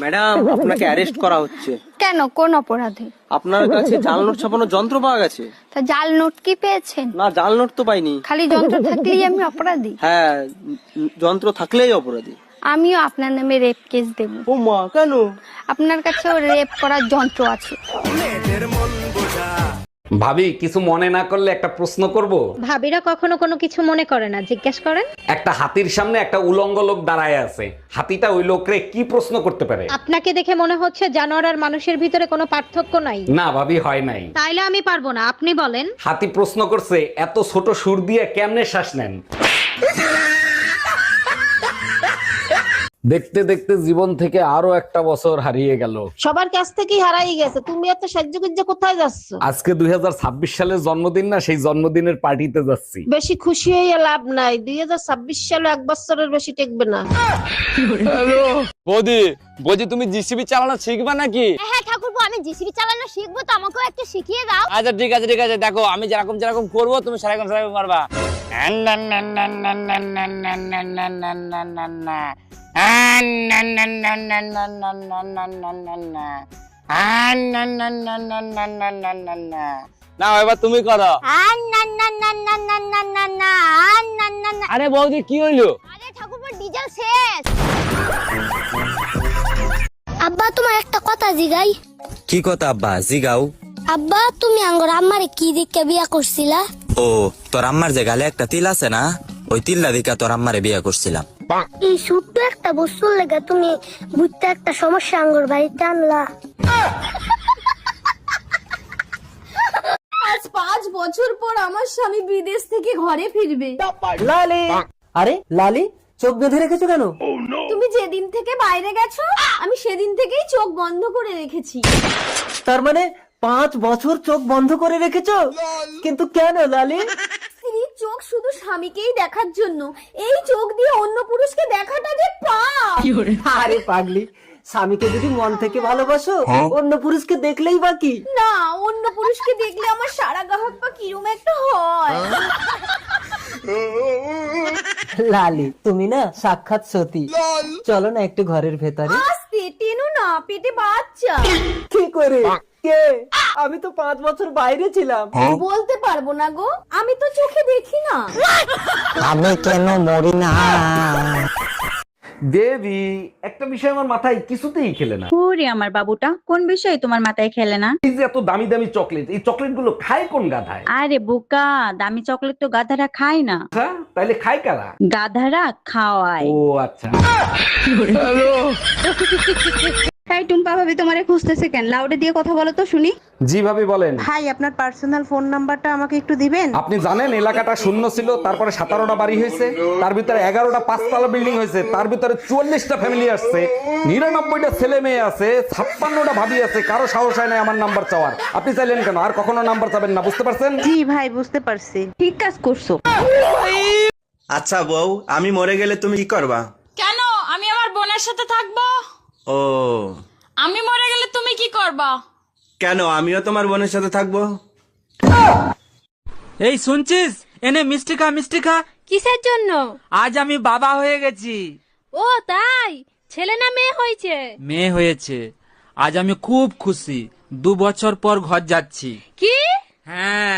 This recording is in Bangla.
ম্যাডাম, আপনাকে অ্যারেস্ট করা হচ্ছে। কেন, কোন অপরাধে? আপনার কাছে জাল নোট ছাপানোর যন্ত্র পাওয়া গেছে। তা জাল নোট কি পেয়েছেন? না, জাল নোট তো পাইনি। খালি যন্ত্র থাকলেই আমি অপরাধী? হ্যাঁ, যন্ত্র থাকলেই অপরাধী। আমিও আপনার নামে রেপ কেস দেব। ও মা, কেন? আপনার কাছেও রেপ করার যন্ত্র আছে। ভাবি, কিছু মনে না করলে একটা প্রশ্ন করব। ভাবিরা কখনো কোনো কিছু মনে করে না, জিজ্ঞেস করেন। একটা হাতির সামনে একটা উলঙ্গ লোক দাঁড়ায় আছে, হাতিটা ওই লোকরে কি প্রশ্ন করতে পারে? আপনাকে দেখে মনে হচ্ছে জানোয়ার আর মানুষের ভিতরে কোনো পার্থক্য নাই। না ভাবি, হয় নাই। তাইলে আমি পারবো না, আপনি বলেন। হাতি প্রশ্ন করছে, এত ছোট সুর দিয়ে কেমনে শ্বাস নেন? দেখতে দেখতে জীবন থেকে আরো একটা বছর হারিয়ে গেল। সবার কাছ থেকেই হারাই গেছে, তুমি এত সাহায্য কোথায় যাচ্ছ? আজকে 2026 সালের জন্মদিন না, সেই জন্মদিনের পার্টিতে যাচ্ছি। বেশি খুশি হয়ে লাভ নাই, 2026 সালে এক বছরের বেশি টেকবে না। বৌদি তুমি জিসিবি চালানো শিখবা নাকি? হ্যাঁ ঠাকুরপো, আমি জিসিবি চালানো শিখবো, তো আমাকেও একটু শিখিয়ে দাও। আচ্ছা ঠিক আছে দেখো, আমি যেরকম করবো তুমি সেরকম পারবা। না এবার তুমি করো। আরে বৌদি কি হইলো? আরে ঠাকুরপো, ডিজেল শেষ। আব্বা, তোমার একটা কথা জিগাই। কি কথা আব্বা? জিগাও। আব্বা, তুমি আঙ্গর আম্মারে কি দিকে বিয়া করছিলা? ও, তোর আম্মার যে গালে একটা তিল আছে না, ওই তিল্লা দিকা তোর আম্মারে বিয়ে করছিলাম। এই ছোট্ট একটা বস্তুর লেগে তুমি বুঝতে একটা সমস্যা আঙ্গর বাড়িতে আনলা। আজ 5 বছর পর আমার স্বামী বিদেশ থেকে ঘরে ফিরবে। লালি, আরে লালি, চোখ বেঁধে রেখেছো কেন? তুমি যেদিন থেকে বাইরে গেছো আমি সেদিন থেকেই চোখ বন্ধ করে রেখেছি। তার মানে 5 বছর চোখ বন্ধ করে রেখেছো? কিন্তু কেন লালি? স্ত্রীর চোখ শুধু স্বামীকেই দেখার জন্য, এই চোখ দিয়ে অন্য পুরুষকে দেখাটা যে পাপ। আরে পাগলি, স্বামীকে যদি মন থেকে ভালোবাসো, অন্য পুরুষকে দেখলেই বাকি। না, অন্য পুরুষকে দেখলে আমার সারা গা হাত পা কিরম একটা হয়। লালি, তুমি না সাক্ষাৎ সতী। চলো না একটু ঘরের ভেতরে। আস্তে টেনো না, পেটে বাচ্চা। কি করে? কে? আমি তো 5 বছর বাইরে ছিলাম। বলতে পারবো না গো, আমি তো চোখে দেখি না। আমি কেন মরি না? দেবী, একটা বিষয় আমার মাথায় কিছুতেই খেলে না। ওরে আমার বাবুটা, কোন বিষয় তোমার মাথায় খেলে না? এই যে এত দামি দামি চকলেট, এই চকলেট গুলো খায় কোন গাধায়? আরে বোকা, দামি চকলেট তো গাধারা খায় না, আচ্ছা, তাইলে খায় কারা? গাধারা খাওয়ায়। ও আচ্ছা। তাই টুম্পা ভাবি তোমারে খুঁজতেছে কেন? লাউডে দিয়ে কথা বলো তো শুনি। জি ভাবি বলেন। ভাই, আপনার পার্সোনাল ফোন নাম্বারটা আমাকে একটু দিবেন? আপনি জানেন এলাকাটা শূন্য ছিল, তারপরে 17টা বাড়ি হয়েছে, তার ভিতরে 11টা 5তলা বিল্ডিং হয়েছে, তার ভিতরে 44টা ফ্যামিলি আসছে, 99টা ছেলে মেয়ে আছে, 56টা ভাবি আছে, কারো সাহস হয় না আমার নাম্বার চাওয়ার। আপনি চাইলেন কেন? আর কখনো নাম্বার চাবেন না, বুঝতে পারছেন? জি ভাই, বুঝতে পারছি। ঠিক কাজ করছো। আচ্ছা বউ, আমি মরে গেলে তুমি কি করবা? কেন? আমি আমার বোনের সাথে থাকবো। ও, আমি মরে গেলে তুমি কি করবা? কেন? আমিও তোমার বোনের সাথে থাকবো। এই শুনছিস, এনে মিষ্টি খা। কিসের জন্য? আজ আমি বাবা হয়ে গেছি। ও তাই? ছেলে না মেয়ে হয়েছে? মেয়ে হয়েছে। আজ আমি খুব খুশি। 2 বছর পর ঘর যাচ্ছি। কি? হ্যাঁ।